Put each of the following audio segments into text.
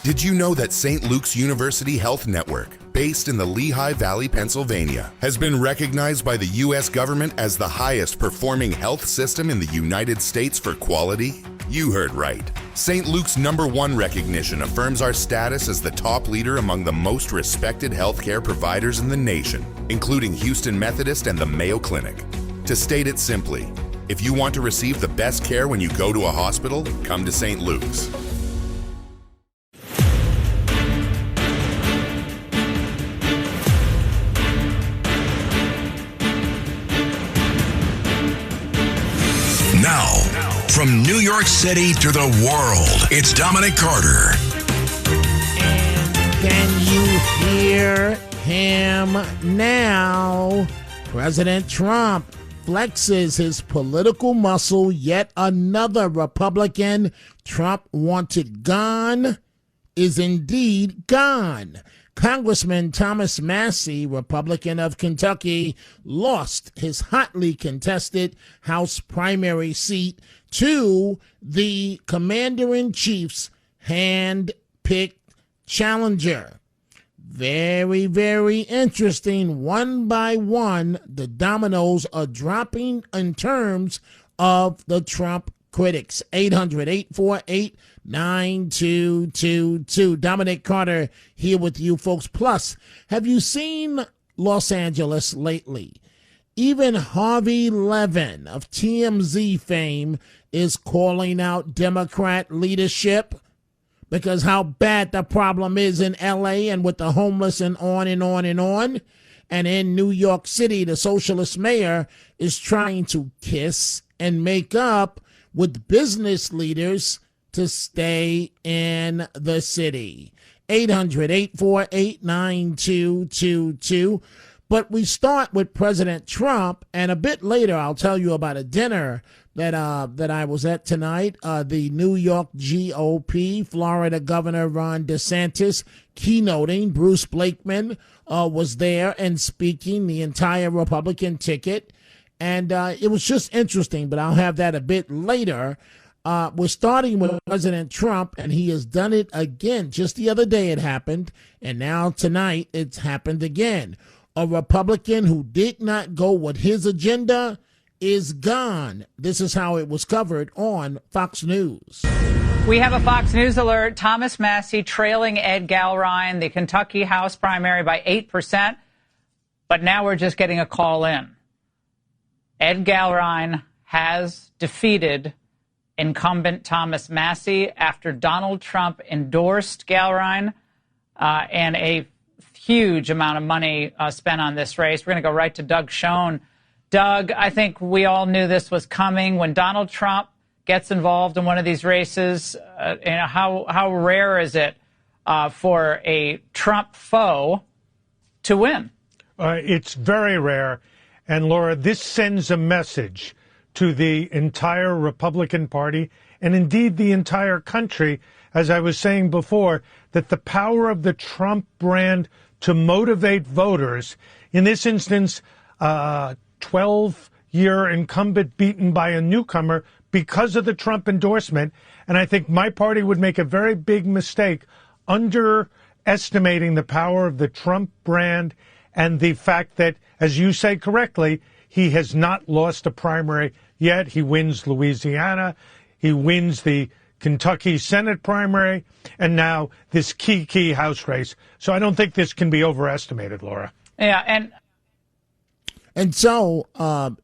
Did you know that St. Luke's University Health Network, based in the Lehigh Valley, Pennsylvania, has been recognized by the U.S. government as the highest performing health system in the United States for quality? You heard right. St. Luke's #1 recognition affirms our status as the top leader among the most respected healthcare providers in the nation, including Houston Methodist and the Mayo Clinic. To state it simply, if you want to receive the best care when you go to a hospital, come to St. Luke's. Now, from New York City to the world, it's Dominic Carter. And can you hear him now? President Trump flexes his political muscle. Yet another Republican Trump wanted gone is indeed gone. Congressman Thomas Massie, Republican of Kentucky, lost his hotly contested House primary seat to the commander-in-chief's hand-picked challenger. Very, very interesting. One by one, the dominoes are dropping in terms of the Trump critics. 800-848-9222. Dominic Carter here with you folks. Plus, have you seen Los Angeles lately? Even Harvey Levin of TMZ fame is calling out Democrat leadership because how bad the problem is in LA and with the homeless and on and on and on. And in New York City, the socialist mayor is trying to kiss and make up with business leaders to stay in the city. 800-848-9222. But we start with President Trump, and a bit later I'll tell you about a dinner that I was at tonight. The New York GOP, Florida Governor Ron DeSantis keynoting. Bruce Blakeman was there and speaking the entire Republican ticket. And it was just interesting, but I'll have that a bit later. We're starting with President Trump, and he has done it again. Just the other day it happened, and now tonight it's happened again. A Republican who did not go with his agenda is gone. This is how it was covered on Fox News. We have a Fox News alert. Thomas Massie trailing Ed Galrine, the Kentucky House primary, by 8%. But now we're just getting a call in. Ed Galrine has defeated incumbent Thomas Massie after Donald Trump endorsed Galrine and a huge amount of money spent on this race. We're going to go right to Doug Schoen. Doug, I think we all knew this was coming. When Donald Trump gets involved in one of these races, how rare is it for a Trump foe to win? It's very rare. And, Laura, this sends a message to the entire Republican Party and indeed the entire country, as I was saying before, that the power of the Trump brand to motivate voters, in this instance, 12-year incumbent beaten by a newcomer because of the Trump endorsement. And I think my party would make a very big mistake underestimating the power of the Trump brand and the fact that, as you say correctly, he has not lost a primary yet. He wins Louisiana. He wins the Kentucky Senate primary, and now this key House race. So I don't think this can be overestimated, Laura. Yeah, and so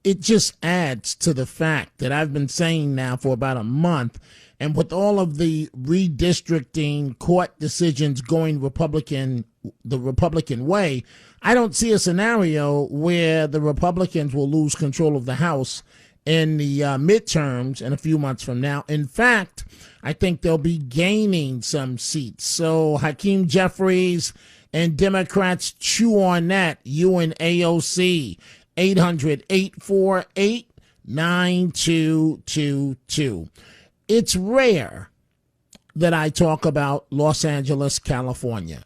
it just adds to the fact that I've been saying now for about a month, and with all of the redistricting court decisions going the Republican way, I don't see a scenario where the Republicans will lose control of the House in the midterms in a few months from now. In fact, I think they'll be gaining some seats. So Hakeem Jeffries and Democrats chew on that. You and AOC. 800-848-9222. It's rare that I talk about Los Angeles, California.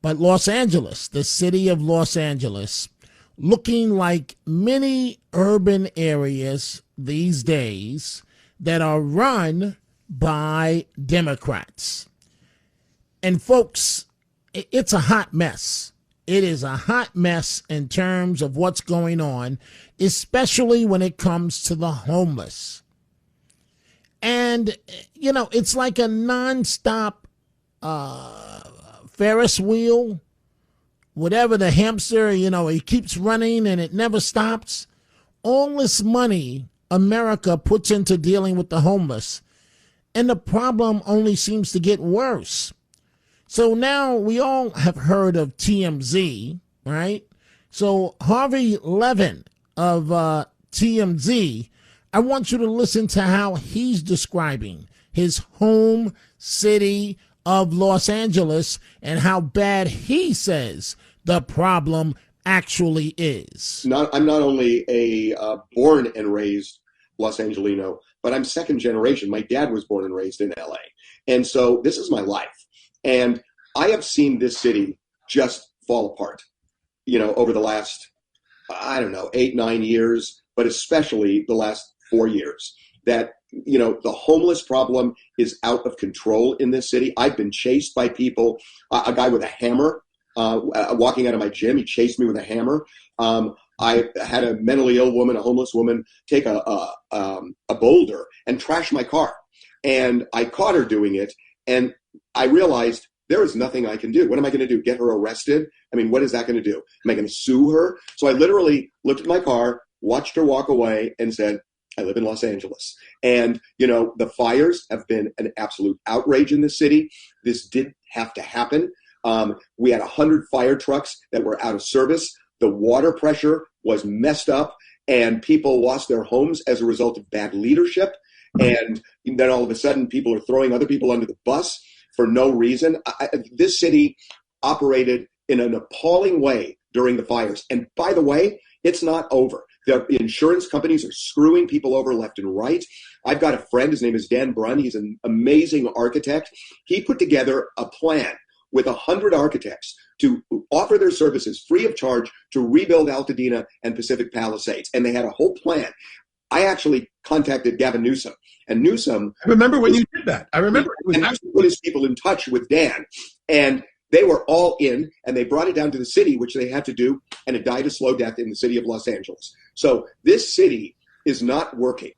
But Los Angeles, the city of Los Angeles, looking like many urban areas these days that are run by Democrats. And folks, it's a hot mess. It is a hot mess in terms of what's going on, especially when it comes to the homeless. And, you know, it's like a nonstop Ferris wheel. Whatever the hamster, you know, it keeps running and it never stops. All this money America puts into dealing with the homeless, and the problem only seems to get worse. So now we all have heard of TMZ, right? So Harvey Levin of TMZ, I want you to listen to how he's describing his home city of Los Angeles and how bad he says the problem actually is. I'm not only a born and raised Los Angelino, but I'm second generation. My dad was born and raised in LA. And so this is my life. And I have seen this city just fall apart, you know, over the last, 8, 9 years, but especially the last 4 years. That, you know, the homeless problem is out of control in this city. I've been chased by people, a guy with a hammer, walking out of my gym. He chased me with a hammer. I had a mentally ill woman, a homeless woman, take a boulder and trash my car. And I caught her doing it. And I realized there is nothing I can do. What am I going to do? Get her arrested? I mean, what is that going to do? Am I going to sue her? So I literally looked at my car, watched her walk away, and said, I live in Los Angeles. And, you know, the fires have been an absolute outrage in this city. This did have to happen. We had 100 fire trucks that were out of service. The water pressure was messed up, and people lost their homes as a result of bad leadership. And then all of a sudden, people are throwing other people under the bus for no reason. This city operated in an appalling way during the fires. And by the way, it's not over. The insurance companies are screwing people over left and right. I've got a friend, his name is Dan Brunn. He's an amazing architect. He put together a plan with 100 architects to offer their services free of charge to rebuild Altadena and Pacific Palisades. And they had a whole plan. I actually contacted Gavin Newsom. And Newsom... I remember when you did that. I remember. And actually put his people in touch with Dan. And they were all in, and they brought it down to the city, which they had to do, and it died a slow death in the city of Los Angeles. So this city is not working.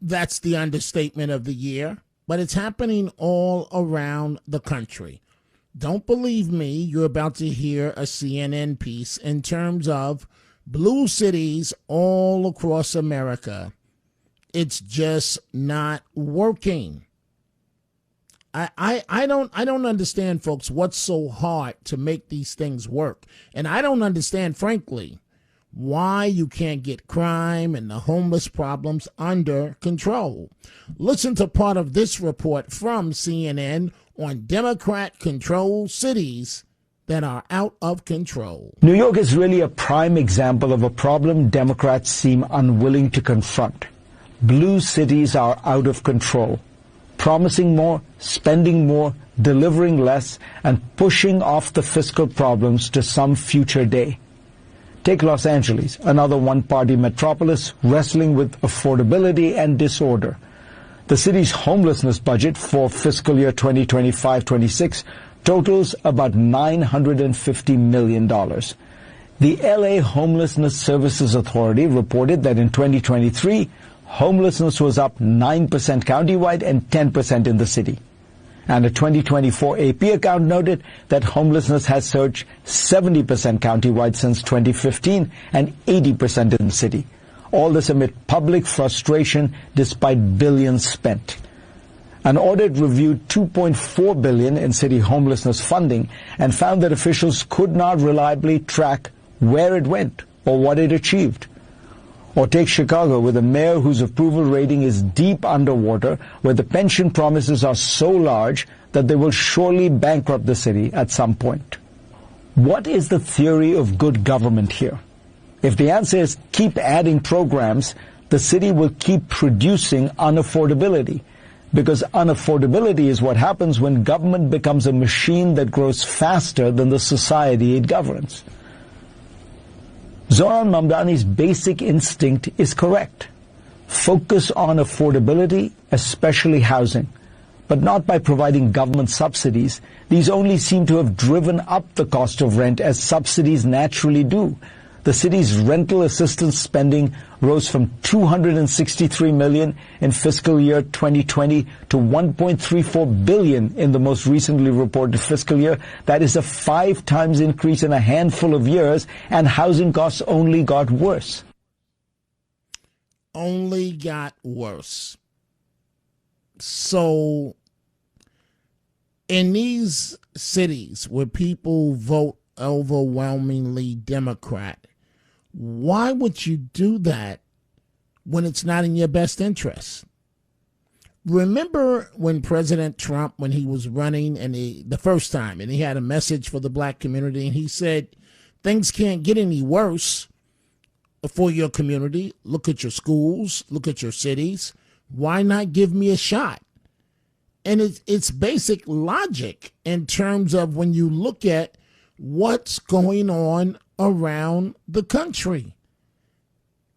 That's the understatement of the year, but it's happening all around the country. Don't believe me, you're about to hear a CNN piece in terms of blue cities all across America. It's just not working. I don't understand, folks, what's so hard to make these things work. And I don't understand, frankly, why you can't get crime and the homeless problems under control. Listen to part of this report from CNN on Democrat-controlled cities that are out of control. New York is really a prime example of a problem Democrats seem unwilling to confront. Blue cities are out of control, promising more, spending more, delivering less, and pushing off the fiscal problems to some future day. Take Los Angeles, another one-party metropolis wrestling with affordability and disorder. The city's homelessness budget for fiscal year 2025-26 totals about $950 million. The LA Homelessness Services Authority reported that in 2023, homelessness was up 9% countywide and 10% in the city. And a 2024 AP account noted that homelessness has surged 70% countywide since 2015 and 80% in the city. All this amid public frustration despite billions spent. An audit reviewed $2.4 billion in city homelessness funding and found that officials could not reliably track where it went or what it achieved. Or take Chicago, with a mayor whose approval rating is deep underwater, where the pension promises are so large that they will surely bankrupt the city at some point. What is the theory of good government here? If the answer is keep adding programs, the city will keep producing unaffordability, because unaffordability is what happens when government becomes a machine that grows faster than the society it governs. Zoran Mamdani's basic instinct is correct. Focus on affordability, especially housing. but not by providing government subsidies. These only seem to have driven up the cost of rent, as subsidies naturally do. The city's rental assistance spending rose from $263 million in fiscal year 2020 to $1.34 billion in the most recently reported fiscal year. That is a 5 times increase in a handful of years, and housing costs only got worse. Only got worse. So in these cities where people vote overwhelmingly Democrat, why would you do that when it's not in your best interest? Remember when President Trump, when he was running and the first time, and he had a message for the black community, and he said, things can't get any worse for your community. Look at your schools, look at your cities. Why not give me a shot? And it's basic logic in terms of when you look at what's going on around the country.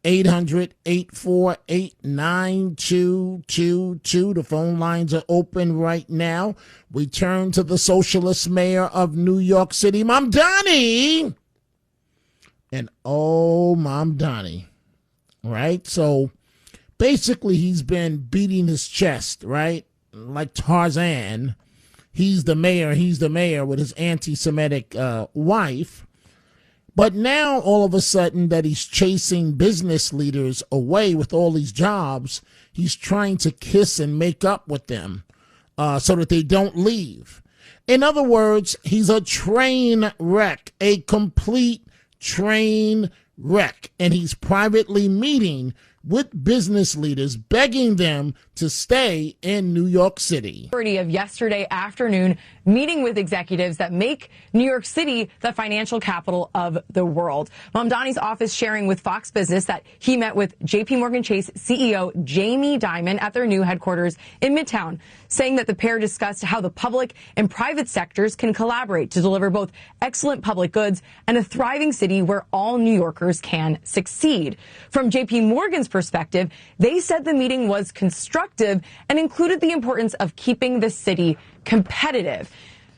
800-848-9222. The phone lines are open right now. We turn to the socialist mayor of New York City, Mamdani. And oh, Mamdani, right? So basically he's been beating his chest, right? Like Tarzan. He's the mayor with his anti-Semitic wife. But now all of a sudden that he's chasing business leaders away with all these jobs, he's trying to kiss and make up with them so that they don't leave. In other words, he's a train wreck, a complete train wreck. And he's privately meeting with business leaders, begging them to stay in New York City. Of yesterday afternoon, meeting with executives that make New York City the financial capital of the world. Mamdani's office sharing with Fox Business that he met with JP Morgan Chase CEO Jamie Dimon at their new headquarters in Midtown, saying that the pair discussed how the public and private sectors can collaborate to deliver both excellent public goods and a thriving city where all New Yorkers can succeed. From JP Morgan's perspective, they said the meeting was constructive and included the importance of keeping the city competitive.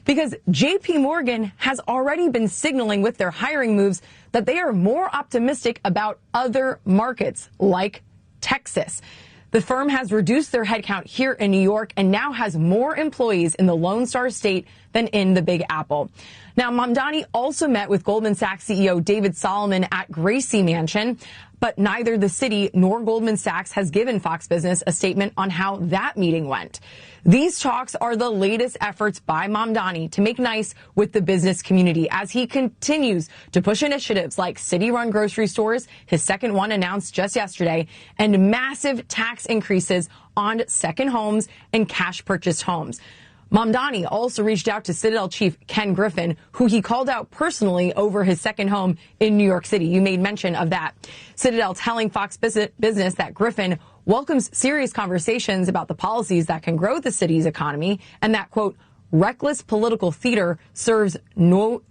Because JP Morgan has already been signaling with their hiring moves that they are more optimistic about other markets like Texas. The firm has reduced their headcount here in New York and now has more employees in the Lone Star State than in the Big Apple. Now, Mamdani also met with Goldman Sachs CEO David Solomon at Gracie Mansion, but neither the city nor Goldman Sachs has given Fox Business a statement on how that meeting went. These talks are the latest efforts by Mamdani to make nice with the business community as he continues to push initiatives like city-run grocery stores, his second one announced just yesterday, and massive tax increases on second homes and cash purchased homes. Mamdani also reached out to Citadel chief Ken Griffin, who he called out personally over his second home in New York City. You made mention of that. Citadel telling Fox Business that Griffin welcomes serious conversations about the policies that can grow the city's economy and that, quote, reckless political theater serves no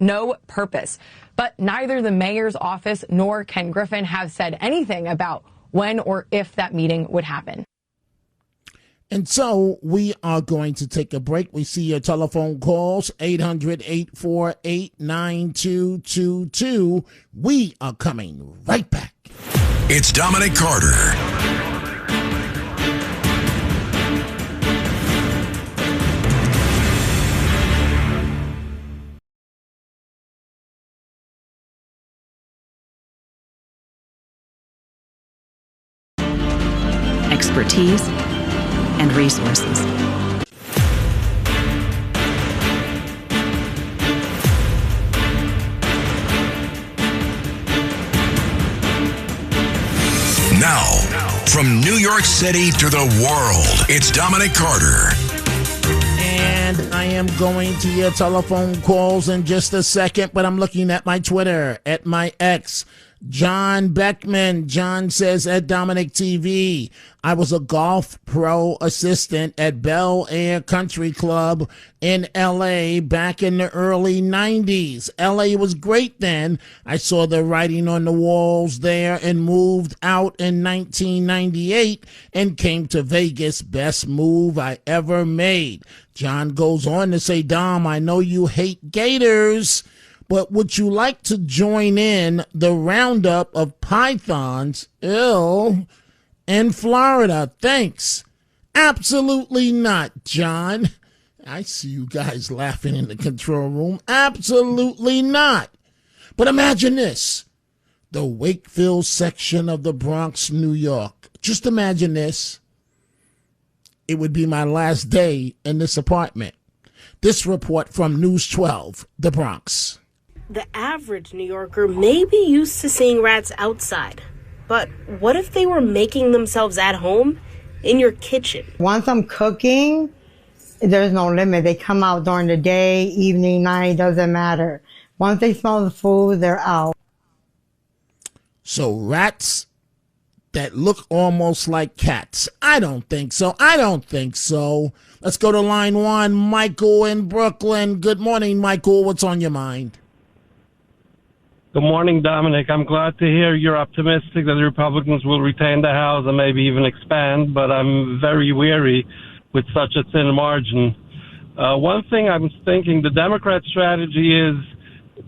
purpose. But neither the mayor's office nor Ken Griffin have said anything about when or if that meeting would happen. And so we are going to take a break. We see your telephone calls, 800-848-9222. We are coming right back. It's Dominic Carter. Expertise and resources. Now, from New York City to the world, it's Dominic Carter. And I am going to your telephone calls in just a second, but I'm looking at my Twitter, at my X. John Beckman. John says at Dominic TV, I was a golf pro assistant at Bel Air Country Club in LA back in the early 90s. LA was great then. I saw the writing on the walls there and moved out in 1998 and came to Vegas. Best move I ever made. John goes on to say, Dom, I know you hate Gators, but would you like to join in the roundup of pythons in Florida? Thanks. Absolutely not, John. I see you guys laughing in the control room. Absolutely not. But imagine this. The Wakefield section of the Bronx, New York. Just imagine this. It would be my last day in this apartment. This report from News 12, the Bronx. The average New Yorker may be used to seeing rats outside, but what if they were making themselves at home in your kitchen? Once I'm cooking, there's no limit. They come out during the day, evening, night, doesn't matter. Once they smell the food, they're out. So rats that look almost like cats. I don't think so. Let's go to line one. Michael in Brooklyn. Good morning, Michael. What's on your mind? Good morning, Dominic. I'm glad to hear you're optimistic that the Republicans will retain the House and maybe even expand, but I'm very weary with such a thin margin. One thing I was thinking, the Democrat strategy is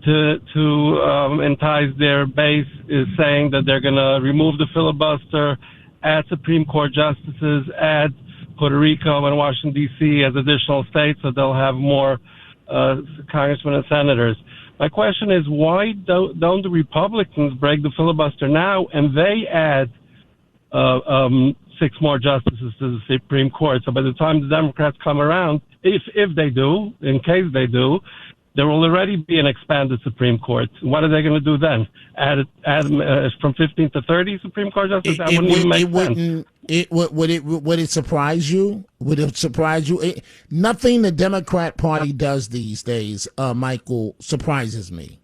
to entice their base is saying that they're going to remove the filibuster, add Supreme Court justices, add Puerto Rico and Washington, D.C. as additional states so they'll have more congressmen and senators. My question is, why don't the Republicans break the filibuster now and they add 6 more justices to the Supreme Court? So by the time the Democrats come around, if they do, in case they do, there will already be an expanded Supreme Court. What are they going to do then? Add from 15 to 30 Supreme Court justices? That wouldn't even make sense. Would it surprise you? Would it surprise you? Nothing the Democrat Party does these days, Michael, surprises me.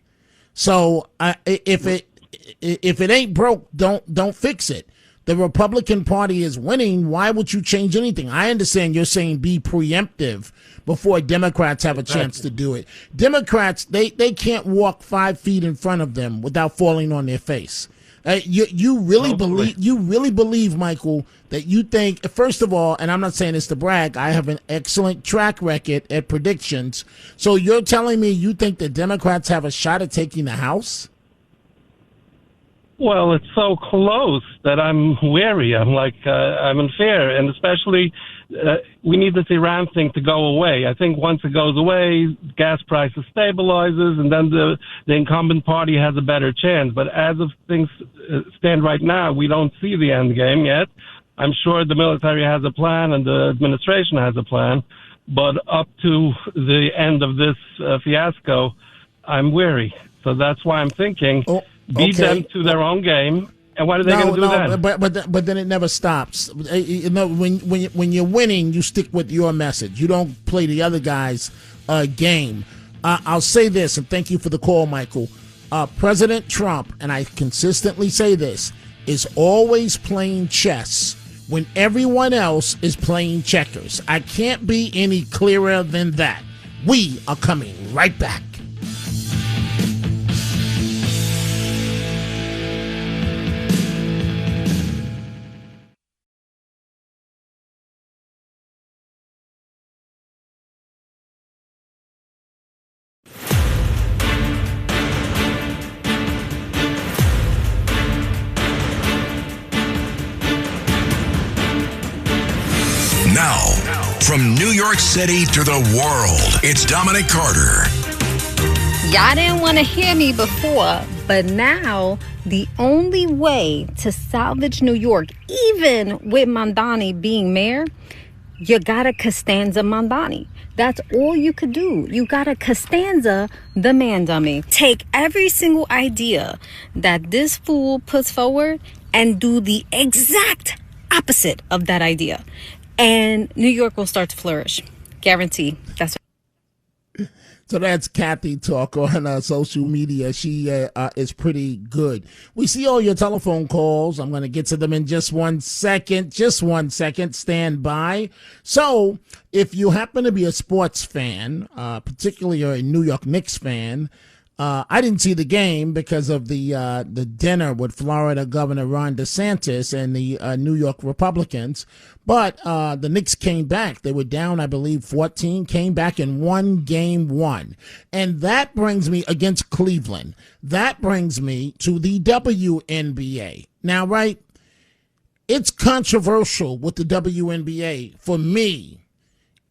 So if it ain't broke, don't fix it. The Republican Party is winning. Why would you change anything? I understand you're saying be preemptive before Democrats have a chance to do it. Democrats, they can't walk 5 feet in front of them without falling on their face. You really believe, Michael, that you think, first of all, and I'm not saying this to brag, I have an excellent track record at predictions. So you're telling me you think the Democrats have a shot at taking the House? Well, it's so close that I'm wary. I'm unfair, and especially we need this Iran thing to go away. I think once it goes away, gas prices stabilizes, and then the incumbent party has a better chance. But as of things stand right now, we don't see the end game yet. I'm sure the military has a plan and the administration has a plan, but up to the end of this fiasco, I'm wary. So that's why I'm thinking... Beat them to their own game, and what are they going to do then? But then it never stops. You know, when you're winning, you stick with your message. You don't play the other guy's game. I'll say this, and thank you for the call, Michael. President Trump, and I consistently say this, is always playing chess when everyone else is playing checkers. I can't be any clearer than that. We are coming right back. Now, from New York City to the world, it's Dominic Carter. Y'all didn't want to hear me before, but now the only way to salvage New York, even with Mamdani being mayor, you gotta Costanza Mamdani. That's all you could do. You gotta Costanza the man dummy. Take every single idea that this fool puts forward and do the exact opposite of that idea. And New York will start to flourish. Guarantee. That's So that's Kathy talk on social media. She is pretty good. We see all your telephone calls. I'm going to get to them in just 1 second. Just 1 second. Stand by. So if you happen to be a sports fan, particularly a New York Knicks fan, I didn't see the game because of the dinner with Florida Governor Ron DeSantis and the New York Republicans. But the Knicks came back. They were down, I believe, 14, came back and won game one. And that brings me against Cleveland. That brings me to the WNBA. Now, right, it's controversial with the WNBA for me,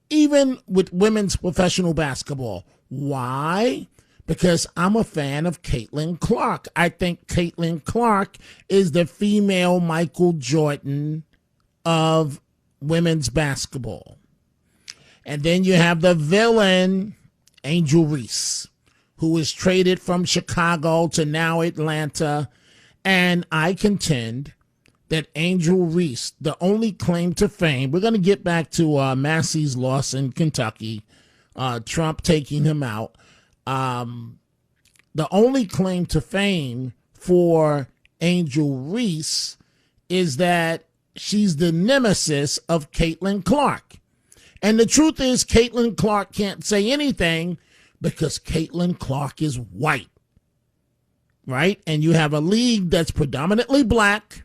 even with women's professional basketball. Why? Because I'm a fan of Caitlin Clark. I think Caitlin Clark is the female Michael Jordan of women's basketball. And then you have the villain, Angel Reese, who was traded from Chicago to now Atlanta. And I contend that Angel Reese, the only claim to fame, we're going to get back to Massey's loss in Kentucky, Trump taking him out. The only claim to fame for Angel Reese is that she's the nemesis of Caitlin Clark. And the truth is, Caitlin Clark can't say anything because Caitlin Clark is white, right? And you have a league that's predominantly black,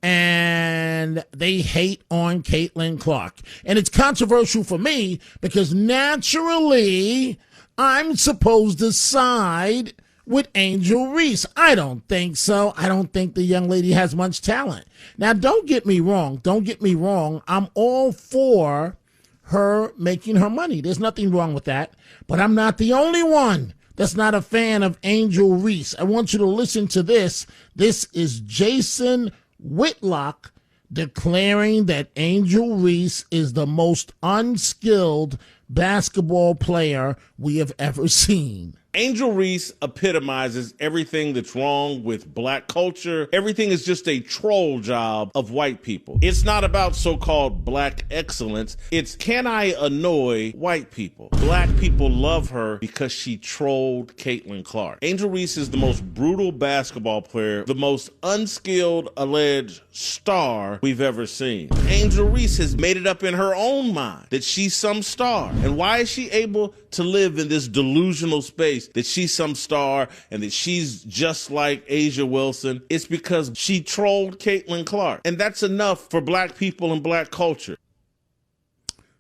and they hate on Caitlin Clark. And it's controversial for me because naturally I'm supposed to side with Angel Reese. I don't think so. I don't think the young lady has much talent. Now, don't get me wrong. Don't get me wrong. I'm all for her making her money. There's nothing wrong with that. But I'm not the only one that's not a fan of Angel Reese. I want you to listen to this. This is Jason Whitlock declaring that Angel Reese is the most unskilled basketball player we have ever seen. Angel Reese epitomizes everything that's wrong with black culture. Everything is just a troll job of white people. It's not about so-called black excellence. It's, can I annoy white people? Black people love her because she trolled Caitlin Clark. Angel Reese is the most brutal basketball player, the most unskilled alleged star we've ever seen. Angel Reese has made it up in her own mind that she's some star. And why is she able to live in this delusional space that she's some star and that she's just like Asia Wilson? It's because she trolled Caitlin Clark. And that's enough for black people and black culture.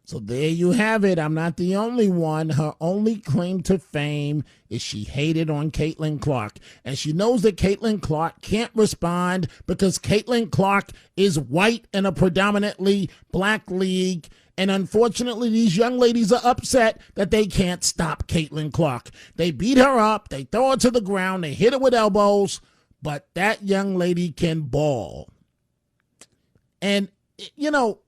So there you have it. I'm not the only one. Her only claim to fame is she hated on Caitlin Clark. And she knows that Caitlin Clark can't respond because Caitlin Clark is white in a predominantly black league. And unfortunately, these young ladies are upset that they can't stop Caitlin Clark. They beat her up, they throw her to the ground, they hit her with elbows, but that young lady can ball. And, you know,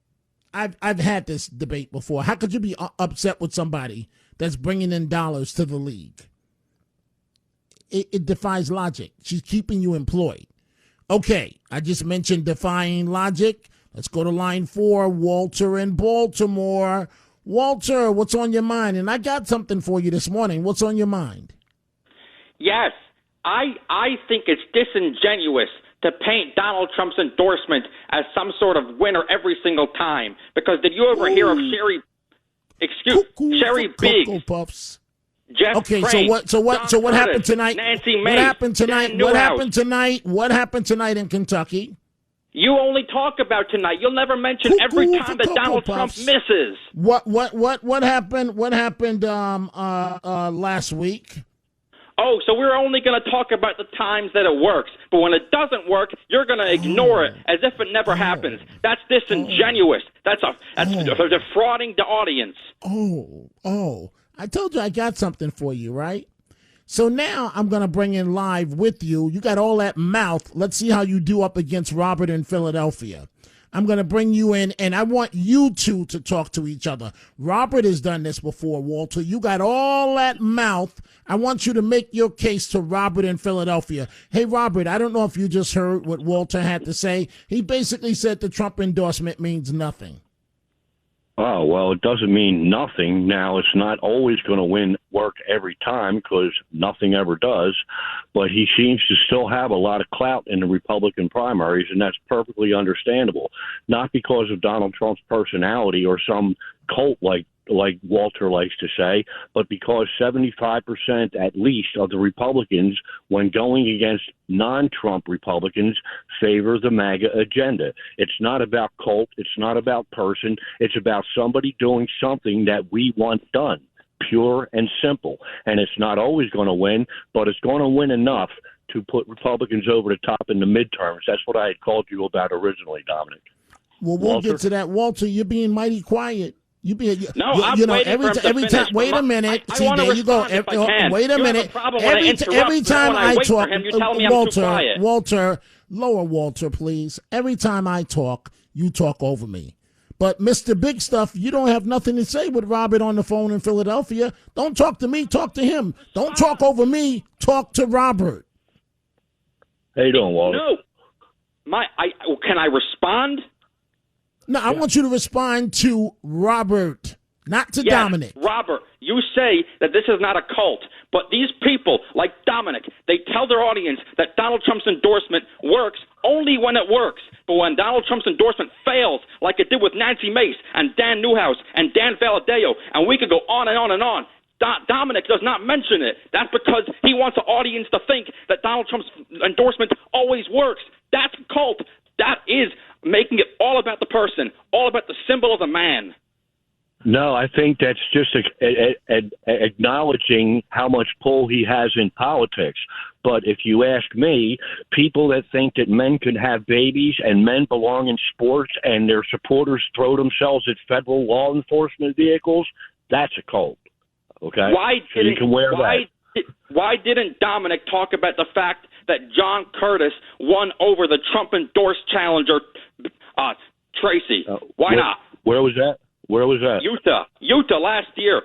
I've had this debate before. How could you be upset with somebody that's bringing in dollars to the league? It defies logic. She's keeping you employed. Okay, I just mentioned defying logic. Let's go to line 4, Walter in Baltimore. Walter, what's on your mind? And I got something for you this morning. What's on your mind? Yes, I think it's disingenuous to paint Donald Trump's endorsement as some sort of winner every single time. Because did you ever hear of Sherry Biggs? Puffs. Jeff okay, Frank, so what happened tonight? Nancy Mace, what happened tonight? What happened tonight in Kentucky? You only talk about tonight. You'll never mention every time that Donald Trump misses. What happened last week? Oh, so we're only going to talk about the times that it works. But when it doesn't work, you're going to ignore it as if it never happens. That's disingenuous. That's defrauding the audience. Oh. I told you I got something for you, right? So now I'm going to bring in live with you. You got all that mouth. Let's see how you do up against Robert in Philadelphia. I'm going to bring you in, and I want you two to talk to each other. Robert has done this before, Walter. You got all that mouth. I want you to make your case to Robert in Philadelphia. Hey, Robert, I don't know if you just heard what Walter had to say. He basically said the Trump endorsement means nothing. Oh, well, it doesn't mean nothing. Now, it's not always going to work every time because nothing ever does, but he seems to still have a lot of clout in the Republican primaries, and that's perfectly understandable. Not because of Donald Trump's personality or some cult like Walter likes to say, but because 75% at least of the Republicans, when going against non-Trump Republicans, favor the MAGA agenda. It's not about cult. It's not about person. It's about somebody doing something that we want done, pure and simple. And it's not always going to win, but it's going to win enough to put Republicans over the top in the midterms. That's what I had called you about originally, Dominic. Well, we'll get to that. Walter, you're being mighty quiet. I'm waiting for him to every time. finish. Wait a minute. I See, there you go. Wait a minute. Every time I talk, Walter, lower Walter, please. Every time I talk, you talk over me. But Mr. Big Stuff, you don't have nothing to say with Robert on the phone in Philadelphia. Don't talk to me. Talk to him. Don't talk over me. Talk to Robert. How you doing, Walter? No. Can I respond? No, I want you to respond to Robert, not to Dominic. Robert, you say that this is not a cult, but these people, like Dominic, they tell their audience that Donald Trump's endorsement works only when it works. But when Donald Trump's endorsement fails, like it did with Nancy Mace and Dan Newhouse and Dan Valadeo, and we could go on and on and on, Dominic does not mention it. That's because he wants the audience to think that Donald Trump's endorsement always works. That's a cult. That is making it all about the person, all about the symbol of the man. No, I think that's just acknowledging how much pull he has in politics. But if you ask me, people that think that men can have babies and men belong in sports and their supporters throw themselves at federal law enforcement vehicles, that's a cult. Okay? Why didn't Dominic talk about the fact that John Curtis won over the Trump-endorsed challenger, Tracy? Why not? Where was that? Utah last year.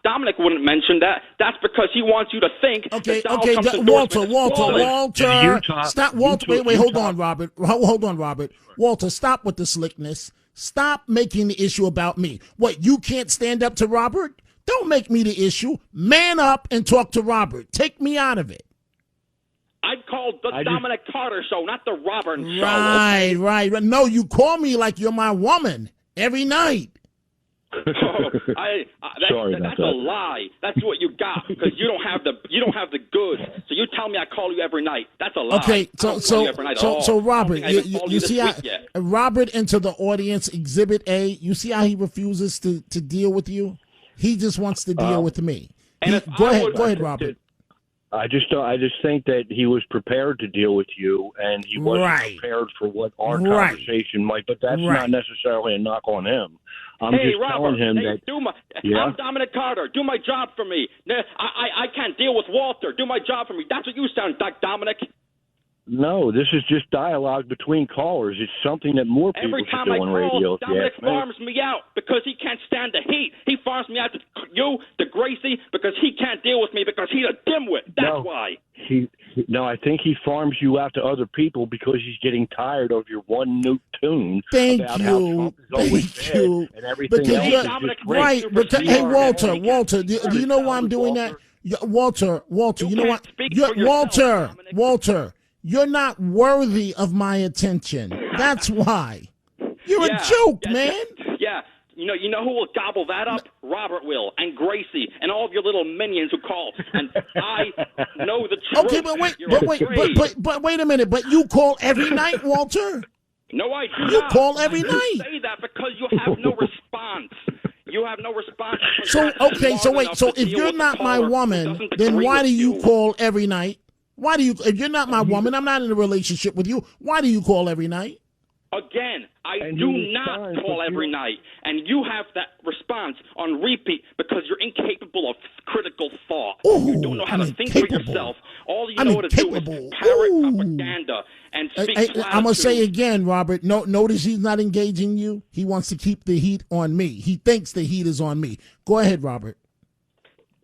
Dominic wouldn't mention that. That's because he wants you to think that Donald Trump's endorsement is Walter. Stop, Walter. Wait, hold on, Robert. Hold on, Robert. Walter, stop with the slickness. Stop making the issue about me. What, you can't stand up to Robert? Don't make me the issue. Man up and talk to Robert. Take me out of it. I'd call the Dominic Carter show, not the Robert show. Right. No, you call me like you're my woman every night. That's a lie. That's what you got because you don't have the goods. So you tell me I call you every night. That's a lie. Okay, so Robert, you see how Robert into the audience, Exhibit A. You see how he refuses to deal with you. He just wants to deal with me. Go ahead, Robert. I just think that he was prepared to deal with you, and he wasn't prepared for what our conversation might. But that's not necessarily a knock on him. I'm just Robert, telling him that. I'm Dominic Carter. Do my job for me. I can't deal with Walter. Do my job for me. That's what you sound like, Dominic. No, this is just dialogue between callers. It's something that more people should do on radio. Dominic farms me out because he can't stand the heat. He farms me out to you, to Gracie, because he can't deal with me because he's a dimwit. That's why. I think he farms you out to other people because he's getting tired of your one new tune about how Trump is always bad and everything else is just great. Hey, Walter, do you know why I'm doing that? Walter, you know what? Walter. You're not worthy of my attention. That's why. You're a joke, man. Yeah. You know who will gobble that up? Robert will, and Gracie, and all of your little minions who call. And I know the truth. Okay, but wait a minute. But you call every night, Walter? No, I do not. You call every night. You say that because you have no response. You have no response. So if you're not my woman, then why do you call every night? If you're not my woman, I'm not in a relationship with you, why do you call every night? Again, I do not call every night. And you have that response on repeat because you're incapable of critical thought. You don't know how to think for yourself. All you know how to do is parrot propaganda and speak I'm going to say again, Robert, notice he's not engaging you. He wants to keep the heat on me. He thinks the heat is on me. Go ahead, Robert.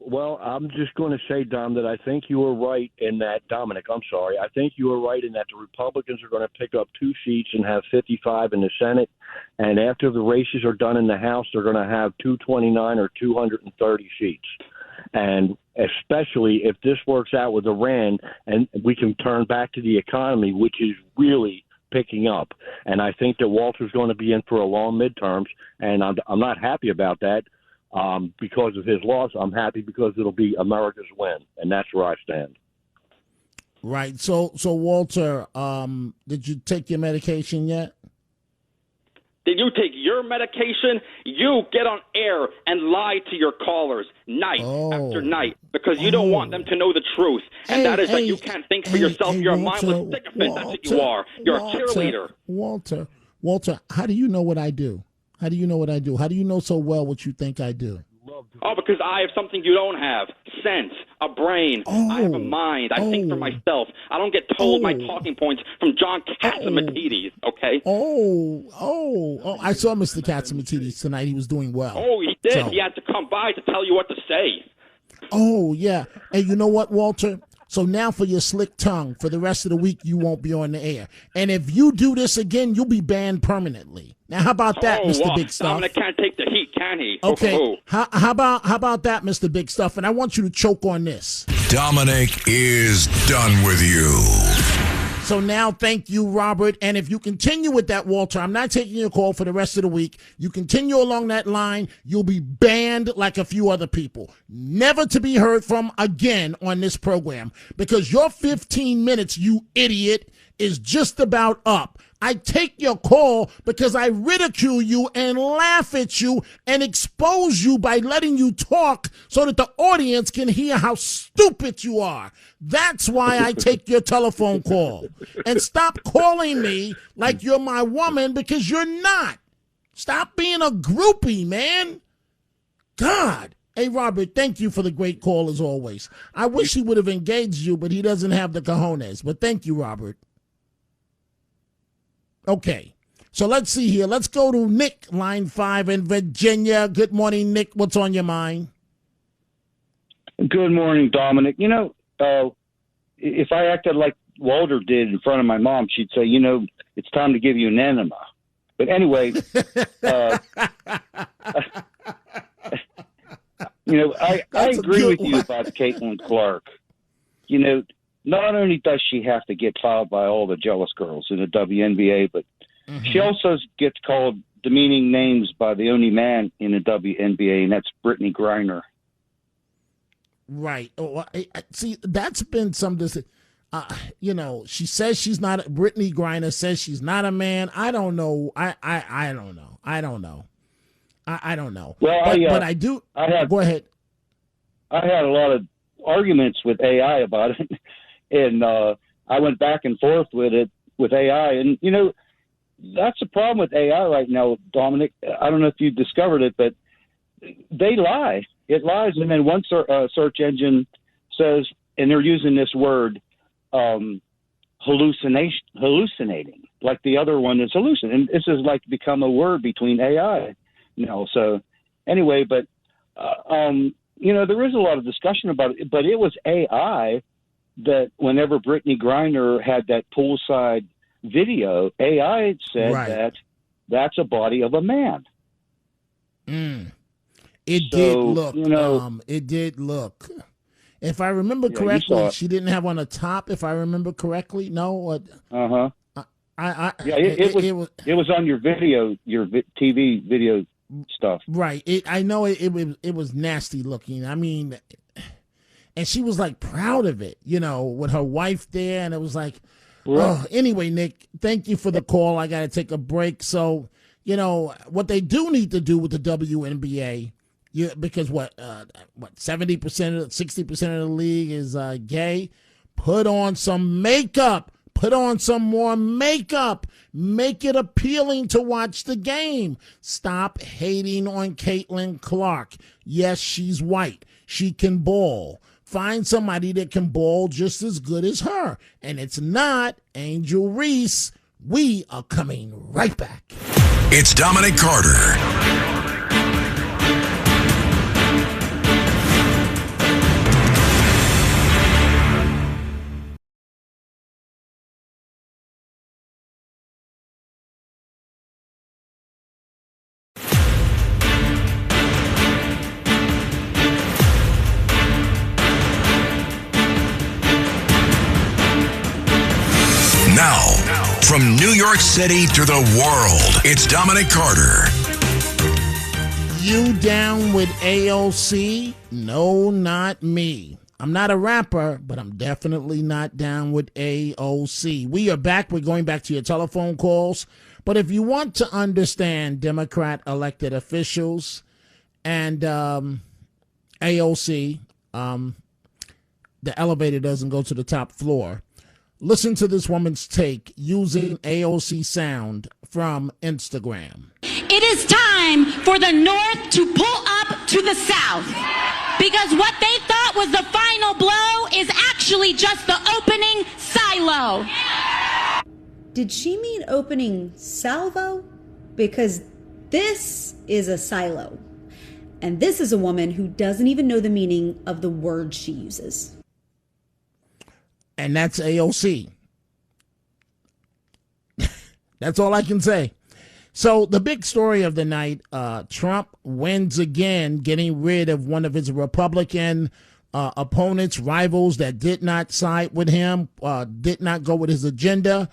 Well, I'm just going to say, Dom, that I think you were right in that. Dominic, I'm sorry. I think you were right in that the Republicans are going to pick up 2 seats and have 55 in the Senate. And after the races are done in the House, they're going to have 229 or 230 seats. And especially if this works out with Iran and we can turn back to the economy, which is really picking up. And I think that Walter's going to be in for a long midterms. And I'm not happy about that. Because of his loss, I'm happy because it'll be America's win, and that's where I stand. Right. So Walter, did you take your medication yet? Did you take your medication? You get on air and lie to your callers night after night because you don't want them to know the truth. And that is that you can't think for yourself. You're Walter, a mindless sycophant. That's what you are. You're a cheerleader. Walter, how do you know what I do? How do you know what I do? How do you know so well what you think I do? Oh, because I have something you don't have. Sense, a brain. I have a mind. I think for myself. I don't get told my talking points from John Catsimatidis, okay? I saw Mr. Catsimatidis tonight. He was doing well. Oh, he did. He had to come by to tell you what to say. Oh, yeah. And you know what, Walter? So now for your slick tongue, for the rest of the week, you won't be on the air. And if you do this again, you'll be banned permanently. Now, how about that, Mr. Big Stuff? Dominic can't take the heat, can he? Okay. How about that, Mr. Big Stuff? And I want you to choke on this. Dominic is done with you. So now, thank you, Robert. And if you continue with that, Walter, I'm not taking your call for the rest of the week. You continue along that line, you'll be banned like a few other people. Never to be heard from again on this program because your 15 minutes, you idiot, is just about up. I take your call because I ridicule you and laugh at you and expose you by letting you talk so that the audience can hear how stupid you are. That's why I take your telephone call. And stop calling me like you're my woman because you're not. Stop being a groupie, man. God. Hey, Robert, thank you for the great call as always. I wish he would have engaged you, but he doesn't have the cojones. But thank you, Robert. Okay, so let's see here. Let's go to Nick, line 5 in Virginia. Good morning, Nick. What's on your mind? Good morning, Dominic. You know, if I acted like Walter did in front of my mom, she'd say, you know, it's time to give you an enema. But anyway, you know, I agree with you about Caitlin Clark. You know, not only does she have to get fouled by all the jealous girls in the WNBA, but she also gets called demeaning names by the only man in the WNBA, and that's Brittany Griner. Right. Oh, see, that's been some. You know, she says she's not. Brittany Griner says she's not a man. I don't know. I don't know. I don't know. I don't know. Well, but I do. Go ahead. I had a lot of arguments with AI about it. And I went back and forth with AI. And, you know, that's the problem with AI right now, Dominic. I don't know if you discovered it, but they lie. It lies. And then one search engine says, and they're using this word, hallucinating, like the other one is hallucinating. And this has like become a word between AI, you know. So anyway, but, you know, there is a lot of discussion about it, but it was AI that whenever Brittany Griner had that poolside video, AI said that that's a body of a man. It did look. You know, it did look. If I remember correctly, she didn't have on the top. If I remember correctly, no. It was on your video, your TV video stuff. Right. I know it was nasty looking. I mean. And she was like proud of it, you know, with her wife there. And it was like, oh, anyway, Nick, thank you for the call. I got to take a break. So, you know, what they do need to do with the WNBA, because 70%, 60% of the league is gay. Put on some makeup. Put on some more makeup. Make it appealing to watch the game. Stop hating on Caitlin Clark. Yes, she's white. She can ball. Find somebody that can ball just as good as her. And it's not Angel Reese. We are coming right back. It's Dominic Carter. From New York City to the world, it's Dominic Carter. You down with AOC? No, not me. I'm not a rapper, but I'm definitely not down with AOC. We are back. We're going back to your telephone calls. But if you want to understand Democrat elected officials and AOC, the elevator doesn't go to the top floor. Listen to this woman's take using AOC sound from Instagram. It is time for the North to pull up to the South, because what they thought was the final blow is actually just the opening silo. Did she mean opening salvo? Because this is a silo. And this is a woman who doesn't even know the meaning of the word she uses. And that's AOC. That's all I can say. So the big story of the night, Trump wins again, getting rid of one of his Republican opponents, rivals that did not side with him, did not go with his agenda.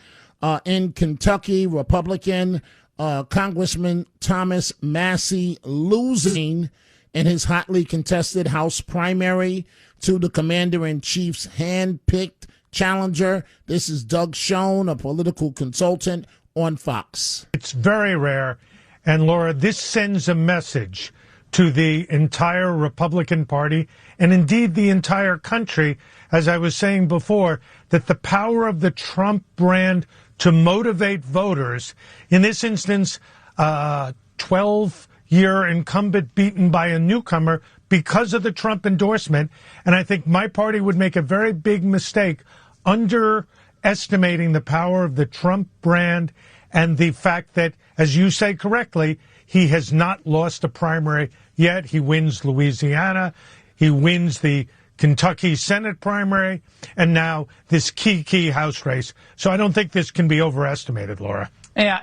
In Kentucky, Republican Congressman Thomas Massie losing in his hotly contested House primary to the commander-in-chief's hand-picked challenger. This is Doug Schoen, a political consultant on Fox. It's very rare. And Laura, this sends a message to the entire Republican Party and indeed the entire country, as I was saying before, that the power of the Trump brand to motivate voters, in this instance, 12-year incumbent beaten by a newcomer because of the Trump endorsement. And I think my party would make a very big mistake underestimating the power of the Trump brand and the fact that, as you say correctly, he has not lost a primary yet. He wins Louisiana. He wins the Kentucky Senate primary, and now this key House race. So I don't think this can be overestimated, Laura. Yeah,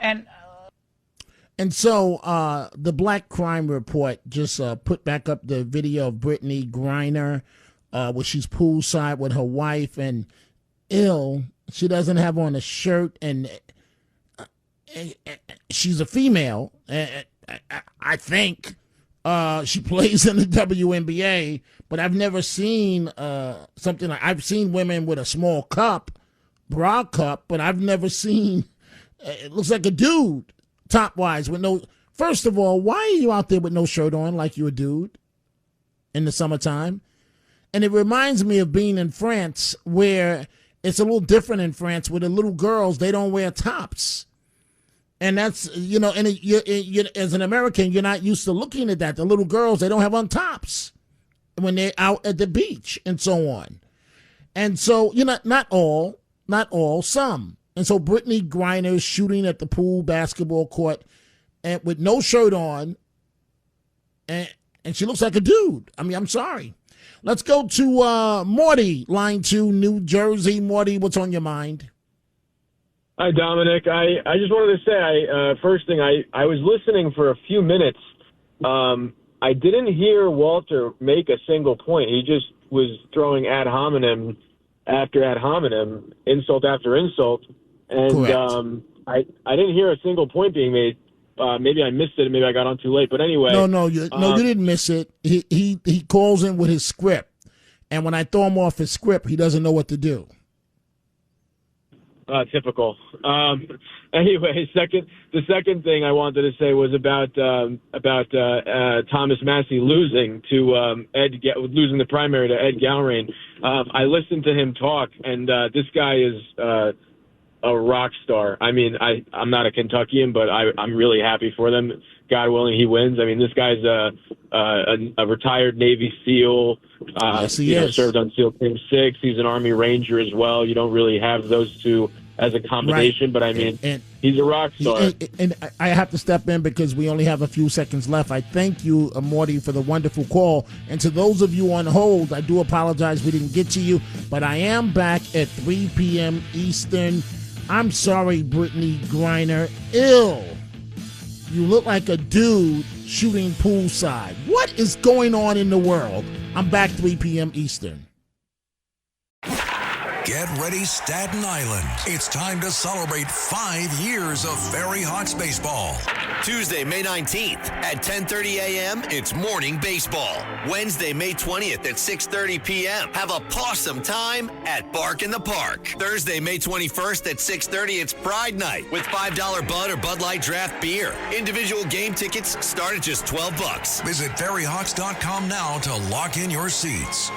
and so the Black Crime Report just put back up the video of Brittany Griner, where she's poolside with her wife, and she doesn't have on a shirt, and she's a female. I think she plays in the WNBA, but I've never seen something like, I've seen women with a small cup, bra cup, but I've never seen, it looks like a dude, top-wise, with no, first of all, why are you out there with no shirt on like you're a dude in the summertime? And it reminds me of being in France, where it's a little different in France, where the little girls, they don't wear tops. And that's, and you, as an American, you're not used to looking at that. The little girls, they don't have on tops when they're out at the beach and so on. And so, not all, some. And so Brittany Griner shooting at the pool basketball court and with no shirt on, and she looks like a dude. I mean, I'm sorry. Let's go to Morty, line 2, New Jersey. Morty, what's on your mind? Hi, Dominic. I just wanted to say, first thing, I was listening for a few minutes. I didn't hear Walter make a single point. He just was throwing ad hominem after ad hominem, insult after insult. And I didn't hear a single point being made. Maybe I missed it. Maybe I got on too late. But anyway. No, you didn't miss it. He calls in with his script. And when I throw him off his script, he doesn't know what to do. Typical. Anyway, the second thing I wanted to say was about Thomas Massie losing to losing the primary to Ed Galrain. I listened to him talk, and this guy is a rock star. I mean, I'm not a Kentuckian, but I'm really happy for them. God willing, he wins. I mean, this guy's a retired Navy SEAL. Yes, he is. Served on SEAL Team 6. He's an Army Ranger as well. You don't really have those two as a combination, right. But I mean, he's a rock star. And I have to step in because we only have a few seconds left. I thank you, Morty, for the wonderful call. And to those of you on hold, I do apologize we didn't get to you, but I am back at 3 p.m. Eastern. I'm sorry, Brittany Griner. You look like a dude shooting poolside. What is going on in the world? I'm back 3 p.m. Eastern. Get ready, Staten Island. It's time to celebrate 5 years of Ferry Hawks baseball. Tuesday, May 19th at 10:30 a.m., it's morning baseball. Wednesday, May 20th at 6:30 p.m., have a pawsome time at Bark in the Park. Thursday, May 21st at 6:30, it's Pride Night with $5 Bud or Bud Light draft beer. Individual game tickets start at just $12. Visit ferryhawks.com now to lock in your seats.